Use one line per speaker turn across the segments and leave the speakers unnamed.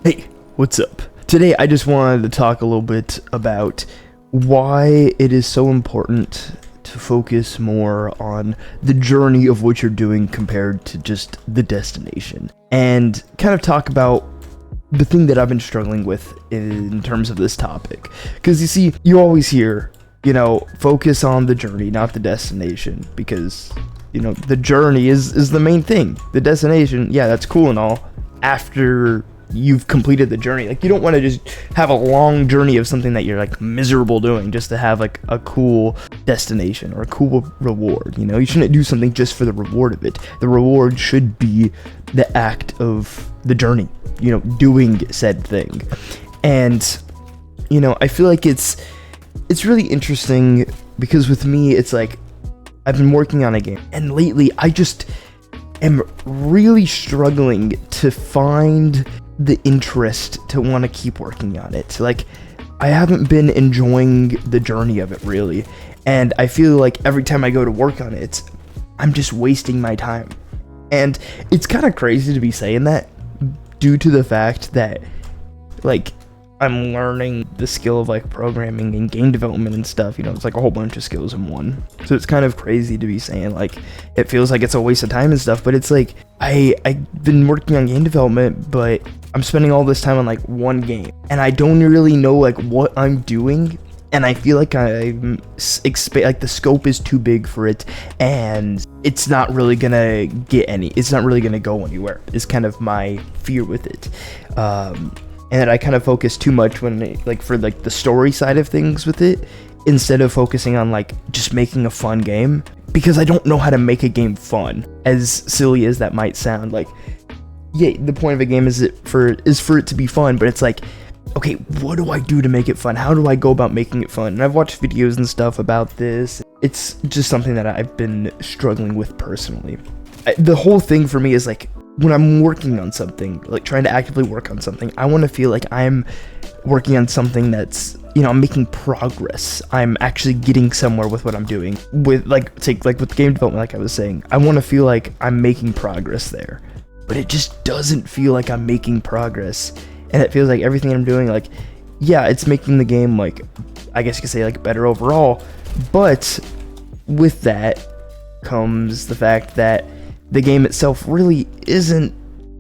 Hey, what's up? Today I just wanted to talk a little bit about why it is so important to focus more on the journey of what you're doing compared to just the destination. And kind of talk about the thing that I've been struggling with in terms of this topic. Because you see, you always hear, focus on the journey, not the destination. Because, the journey is the main thing. The destination, yeah, that's cool and all. After you've completed the journey, you don't want to just have a long journey of something that you're miserable doing just to have a cool destination or a cool reward. You shouldn't do something just for the reward of it. The reward should be the act of the journey, doing said thing. And I feel like it's really interesting because with me it's I've been working on a game, and lately I just am really struggling to find the interest to want to keep working on it. I haven't been enjoying the journey of it really, and I feel like every time I go to work on it, I'm just wasting my time. And it's kind of crazy to be saying that due to the fact that I'm learning the skill of programming and game development and stuff. It's a whole bunch of skills in one. So it's kind of crazy to be saying it feels like it's a waste of time and stuff, but it's I've been working on game development, but I'm spending all this time on one game, and I don't really know what I'm doing, and I feel like I'm the scope is too big for it, and it's not really gonna go anywhere. Is kind of my fear with it. And that I kind of focus too much when for the story side of things with it, instead of focusing on just making a fun game, because I don't know how to make a game fun. As silly as that might sound, yeah, the point of a game is for it to be fun, but it's okay, what do I do to make it fun? How do I go about making it fun? And I've watched videos and stuff about this. It's just something that I've been struggling with personally. The whole thing for me is when I'm working on something, trying to actively work on something, I want to feel like I'm working on something that's, I'm making progress. I'm actually getting somewhere with what I'm doing. With with game development, like I was saying, I want to feel like I'm making progress there. But it just doesn't feel like I'm making progress. And it feels like everything I'm doing, yeah, it's making the game, I guess you could say, better overall. But with that comes the fact that the game itself really isn't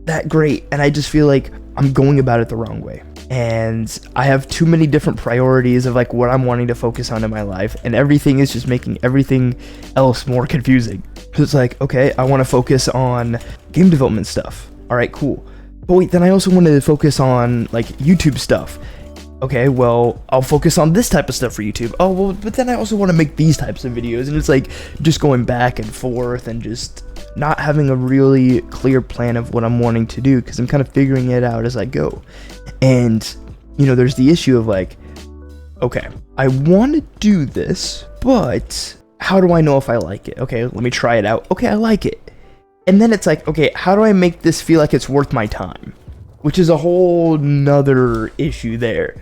that great, and I just feel like I'm going about it the wrong way. And I have too many different priorities of what I'm wanting to focus on in my life, and everything is just making everything else more confusing. So it's okay, I want to focus on game development stuff. All right, cool. But wait, then I also want to focus on YouTube stuff. Okay, well, I'll focus on this type of stuff for YouTube. Oh, well, but then I also want to make these types of videos, and it's just going back and forth and just not having a really clear plan of what I'm wanting to do, because I'm kind of figuring it out as I go. And, there's the issue of okay, I want to do this, but how do I know if I like it? Okay, let me try it out. Okay, I like it. And then it's okay, how do I make this feel like it's worth my time? Which is a whole nother issue there.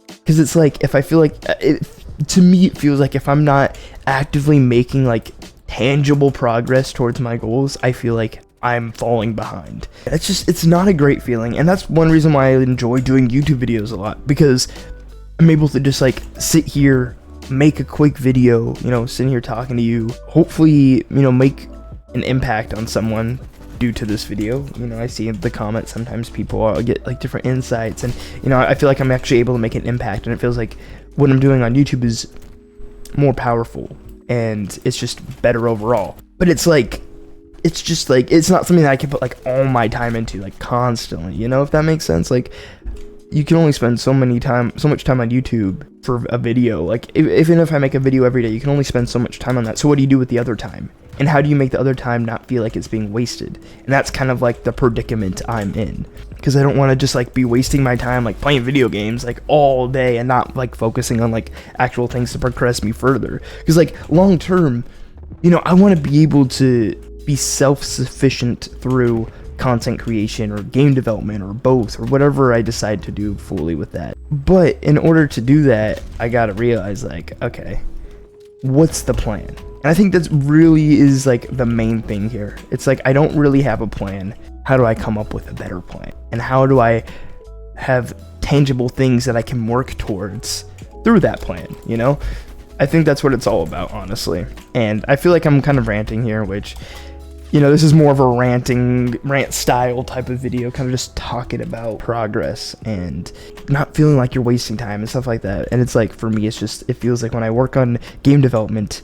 Because it's if I feel to me it feels if I'm not actively making tangible progress towards my goals, I feel I'm falling behind. It's not a great feeling, and that's one reason why I enjoy doing YouTube videos a lot, because I'm able to just sit here, make a quick video, sitting here talking to you, hopefully, make an impact on someone due to this video. I see in the comments sometimes people get different insights, and I feel I'm actually able to make an impact, and it feels what I'm doing on YouTube is more powerful, and it's just better overall. But it's it's not something that I can put all my time into constantly, if that makes sense. You can only spend so much time on YouTube for a video. Even if I make a video every day, you can only spend so much time on that. So what do you do with the other time? And how do you make the other time not feel like it's being wasted? And that's kind of the predicament I'm in, because I don't want to just be wasting my time playing video games all day and not focusing on actual things to progress me further. Because long term, I want to be able to be self-sufficient through content creation or game development or both, or whatever I decide to do fully with that. But in order to do that, I gotta realize okay, what's the plan? And I think that really is the main thing here. It's I don't really have a plan. How do I come up with a better plan? And how do I have tangible things that I can work towards through that plan, you know? I think that's what it's all about, honestly. And I feel like I'm kind of ranting here, which, you know, this is more of a rant style type of video, kind of just talking about progress and not feeling like you're wasting time and stuff like that. And it's like, for me, it feels like when I work on game development,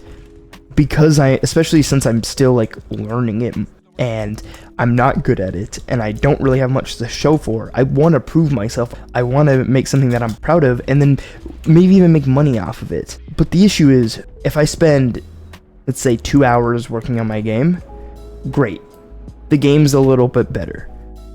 because especially since I'm still like learning it and I'm not good at it and I don't really have much to show for, I want to prove myself. I want to make something that I'm proud of and then maybe even make money off of it. But the issue is, if I spend, let's say, 2 hours working on my game, great. The game's a little bit better.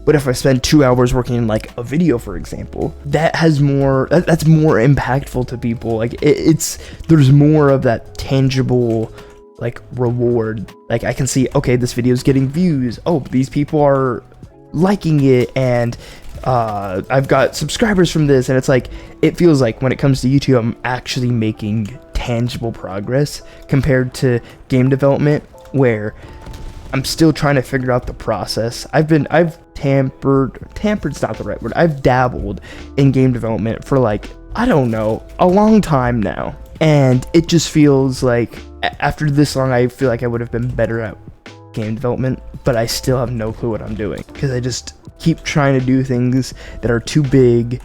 But if I spend 2 hours working in like a video, for example, that's more impactful to people. Like there's more of that tangible like reward. Like I can see, okay, this video is getting views. Oh, these people are liking it, and I've got subscribers from this. And it's like, it feels like when it comes to YouTube, I'm actually making tangible progress compared to game development, where I'm still trying to figure out the process. Tampered's not the right word. I've dabbled in game development for like, I don't know, a long time now. And it just feels like after this long, I feel like I would have been better at game development, but I still have no clue what I'm doing because I just keep trying to do things that are too big,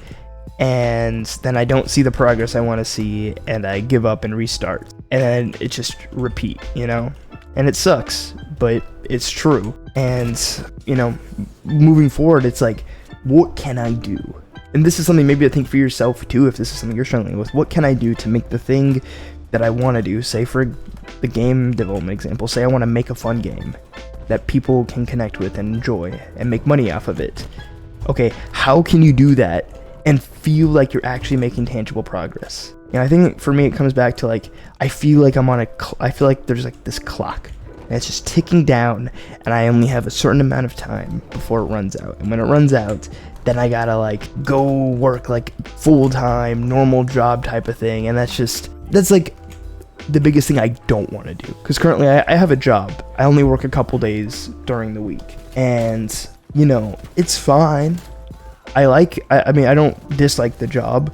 and then I don't see the progress I want to see, and I give up and restart, and then it just repeat, you know? And it sucks, but it's true. And, you know, moving forward, it's like, what can I do? And this is something maybe I think for yourself too, if this is something you're struggling with. What can I do to make the thing that I want to do? Say for the game development example, say I want to make a fun game that people can connect with and enjoy and make money off of it. Okay, how can you do that and feel like you're actually making tangible progress? And I think for me, it comes back to like, I feel like I feel like there's like this clock and it's just ticking down, and I only have a certain amount of time before it runs out. And when it runs out, then I gotta like go work like full-time, normal job type of thing. And that's like the biggest thing I don't want to do. Because currently I have a job. I only work a couple days during the week. And, you know, it's fine. I mean, I don't dislike the job,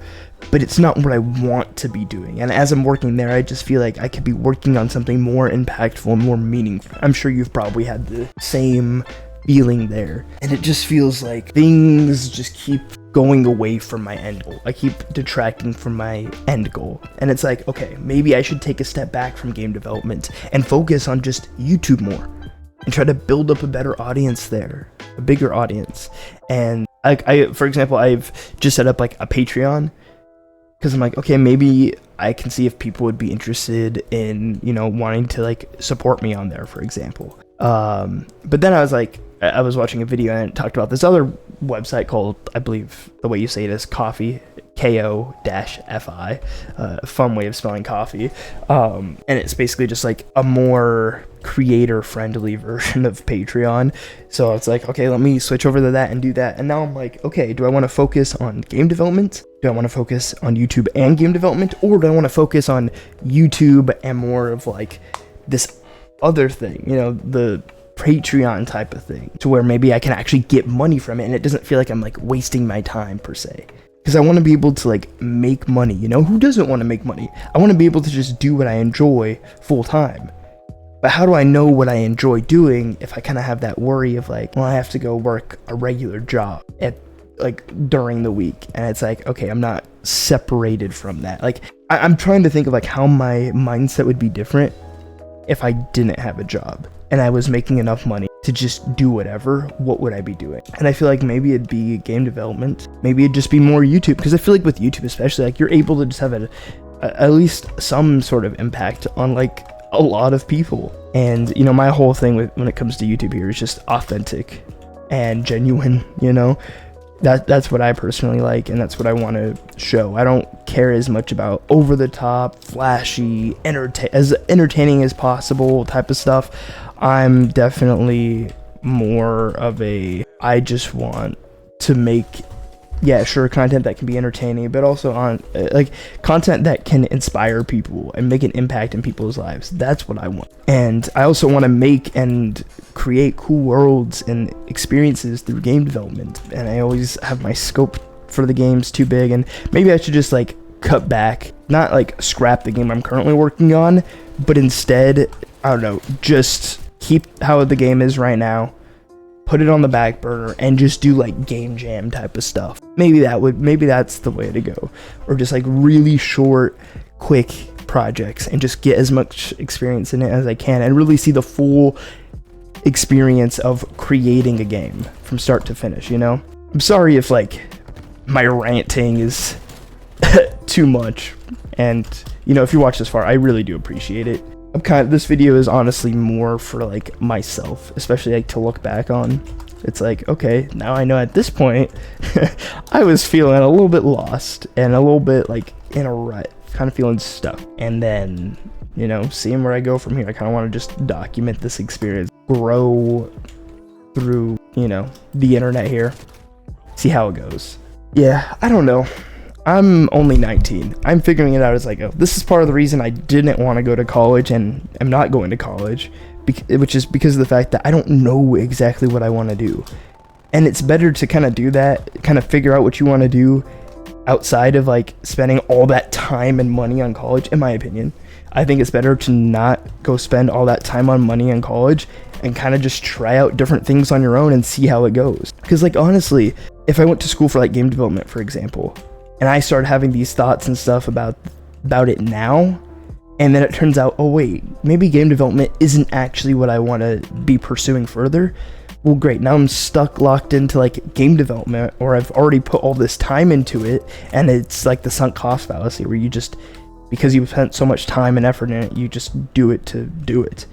but it's not what I want to be doing. And as I'm working there, I just feel like I could be working on something more impactful and more meaningful. I'm sure you've probably had the same feeling there. And it just feels like things just keep going away from my end goal. I keep detracting from my end goal. And it's like, okay, maybe I should take a step back from game development and focus on just YouTube more and try to build up a better audience there, a bigger audience. And for example, I've just set up like a Patreon, because I'm like, okay, maybe I can see if people would be interested in, you know, wanting to like support me on there, for example. But then I was like, I was watching a video and it talked about this other website called, I believe the way you say it is Ko-fi, Ko-fi, fun way of spelling coffee. And it's basically just like a more creator-friendly version of Patreon. So it's like, okay, let me switch over to that and do that. And now I'm like, okay, do I want to focus on game development? Do I want to focus on YouTube and game development? Or do I want to focus on YouTube and more of like this other thing, you know, the Patreon type of thing, to where maybe I can actually get money from it and it doesn't feel like I'm like wasting my time per se? Because I want to be able to like make money, you know? Who doesn't want to make money? I want to be able to just do what I enjoy full time. But how do I know what I enjoy doing if I kind of have that worry of like, well, I have to go work a regular job at like during the week, and it's like, okay, I'm not separated from that. Like I'm trying to think of like how my mindset would be different if I didn't have a job and I was making enough money to just do whatever. What would I be doing? And I feel like maybe it'd be game development. Maybe it'd just be more YouTube, because I feel like with YouTube especially, like you're able to just have at least some sort of impact on like a lot of people. And you know, my whole thing when it comes to YouTube here is just authentic and genuine, you know? That's what I personally like, and that's what I want to show. I don't care as much about over the top, flashy, as entertaining as possible type of stuff. I'm definitely more of I just want to make, yeah, sure, content that can be entertaining, but also on like content that can inspire people and make an impact in people's lives. That's what I want. And I also want to make and create cool worlds and experiences through game development. And I always have my scope for the game's too big, and maybe I should just like cut back, not like scrap the game I'm currently working on, but instead, I don't know, just keep how the game is right now, put it on the back burner, and just do like game jam type of stuff. Maybe that's the way to go. Or just like really short, quick projects and just get as much experience in it as I can and really see the full experience of creating a game from start to finish, you know? I'm sorry if like my ranting is too much, and you know, if you watch this far, I really do appreciate it. This video is honestly more for like myself, especially like to look back on. It's like, okay, now I know at this point I was feeling a little bit lost and a little bit like in a rut, kind of feeling stuck. And then, you know, seeing where I go from here, I kind of want to just document this experience, grow through, you know, the internet here, see how it goes. Yeah, I don't know. I'm only 19. I'm figuring it out as I go. This is part of the reason I didn't want to go to college and I'm not going to college, which is because of the fact that I don't know exactly what I want to do. And it's better to kind of do that, kind of figure out what you want to do outside of like spending all that time and money on college, in my opinion. I think it's better to not go spend all that time on money in college and kind of just try out different things on your own and see how it goes. Because like honestly, if I went to school for like game development, for example, and I started having these thoughts and stuff about it now, and then it turns out, oh wait, maybe game development isn't actually what I want to be pursuing further. Well, great, now I'm locked into like game development, or I've already put all this time into it, and it's like the sunk cost fallacy, where you just, because you've spent so much time and effort in it, you just do it to do it.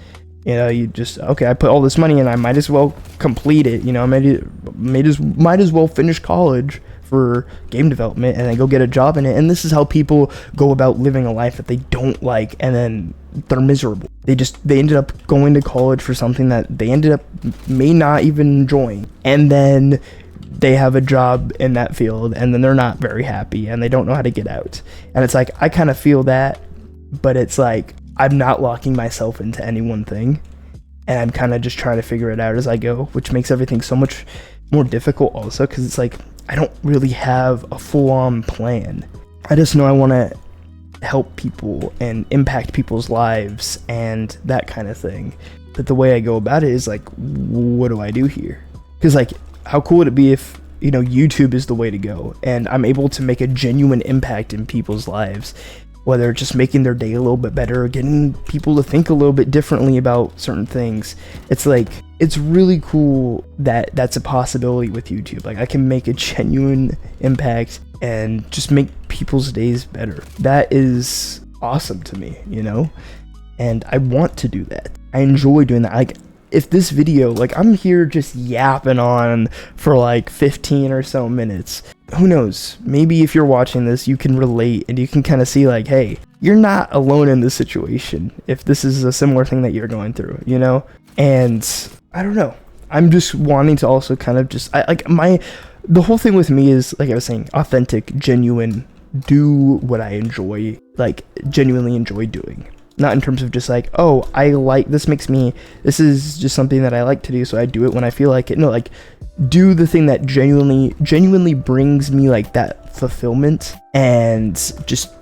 You know, you just, okay, I put all this money in, I might as well complete it, you know, might as well finish college for game development and then go get a job in it. And this is how people go about living a life that they don't like, and then they're miserable. They ended up going to college for something that they ended up may not even enjoying, and then they have a job in that field and then they're not very happy and they don't know how to get out. And it's like, I kind of feel that, but it's like I'm not locking myself into any one thing, and I'm kind of just trying to figure it out as I go, which makes everything so much more difficult also, because it's like I don't really have a full-on plan. I just know I want to help people and impact people's lives and that kind of thing. But the way I go about it is like, what do I do here? Because like, how cool would it be if, you know, YouTube is the way to go and I'm able to make a genuine impact in people's lives, whether it's just making their day a little bit better or getting people to think a little bit differently about certain things. It's like, it's really cool that that's a possibility with YouTube. Like I can make a genuine impact and just make people's days better. That is awesome to me, you know? And I want to do that. I enjoy doing that. Like if this video, like I'm here just yapping on for like 15 or so minutes, who knows, maybe if you're watching this, you can relate and you can kind of see like, hey, you're not alone in this situation if this is a similar thing that you're going through, you know? And I don't know, I'm just wanting to also kind of just, the whole thing with me is, like I was saying, authentic, genuine, do what I enjoy, like genuinely enjoy doing. Not in terms of just like, oh, this is just something that I like to do, so I do it when I feel like it. No, like do the thing that genuinely brings me like that fulfillment, and just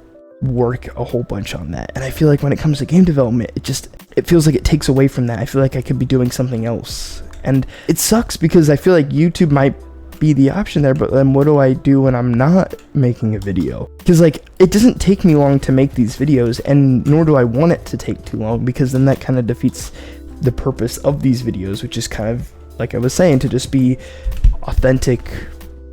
work a whole bunch on that. And I feel like when it comes to game development, it feels like it takes away from that. I feel like I could be doing something else, and it sucks because I feel like YouTube might be the option there, but then what do I do when I'm not making a video? Because like it doesn't take me long to make these videos, and nor do I want it to take too long, because then that kind of defeats the purpose of these videos, which is kind of like I was saying, to just be authentic,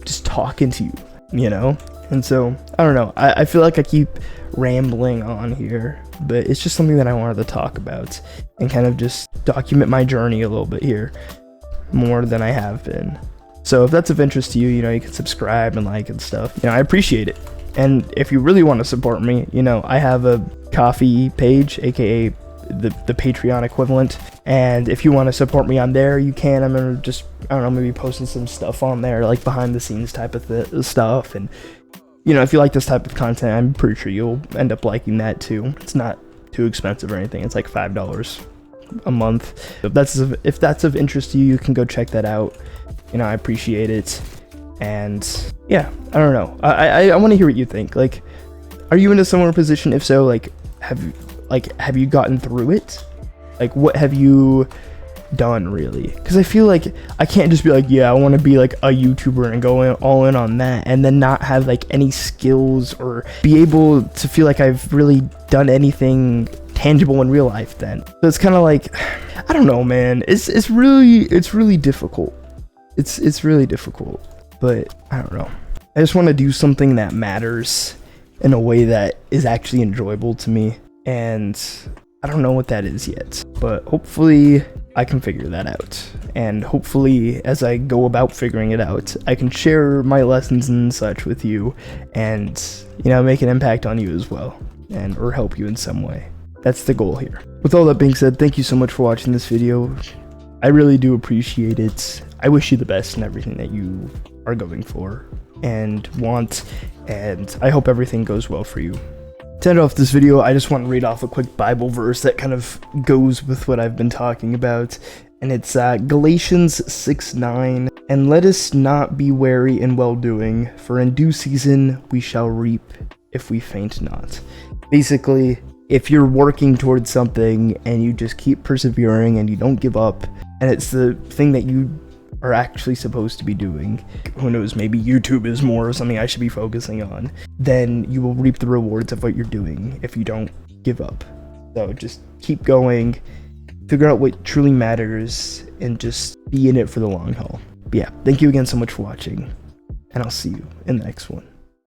just talking to you, you know? And so I don't know, I feel like I keep rambling on here, but it's just something that I wanted to talk about and kind of just document my journey a little bit here more than I have been. So if that's of interest to you, you know, you can subscribe and like and stuff. You know, I appreciate it. And if you really want to support me, you know, I have a Ko-fi page, aka the Patreon equivalent. And if you want to support me on there, you can. I'm gonna just, I don't know, maybe posting some stuff on there, like behind the scenes type of stuff. And you know, if you like this type of content, I'm pretty sure you'll end up liking that too. It's not too expensive or anything. It's like $5 a month. If that's of interest to you, you can go check that out. You know, I appreciate it. And yeah, I don't know. I want to hear what you think. Like, are you in a similar position? If so, like, have you gotten through it? Like, what have you done really? Because I feel like I can't just be like, yeah, I want to be like a YouTuber and go all in on that, and then not have like any skills or be able to feel like I've really done anything tangible in real life then. So it's kind of like, I don't know, man. It's really difficult. It's really difficult. But I don't know. I just want to do something that matters in a way that is actually enjoyable to me, and I don't know what that is yet, but hopefully I can figure that out. And hopefully, as I go about figuring it out, I can share my lessons and such with you, and, you know, make an impact on you as well, and or help you in some way. That's the goal here. With all that being said, thank you so much for watching this video. I really do appreciate it. I wish you the best in everything that you are going for and want, and I hope everything goes well for you. To end off this video, I just want to read off a quick Bible verse that kind of goes with what I've been talking about, and it's Galatians 6:9. And let us not be weary in well-doing, for in due season we shall reap if we faint not. Basically, if you're working towards something and you just keep persevering and you don't give up, and it's the thing that you are actually supposed to be doing, who knows, maybe YouTube is more something I should be focusing on, then you will reap the rewards of what you're doing if you don't give up. So just keep going, figure out what truly matters, and just be in it for the long haul. But yeah, thank you again so much for watching, and I'll see you in the next one.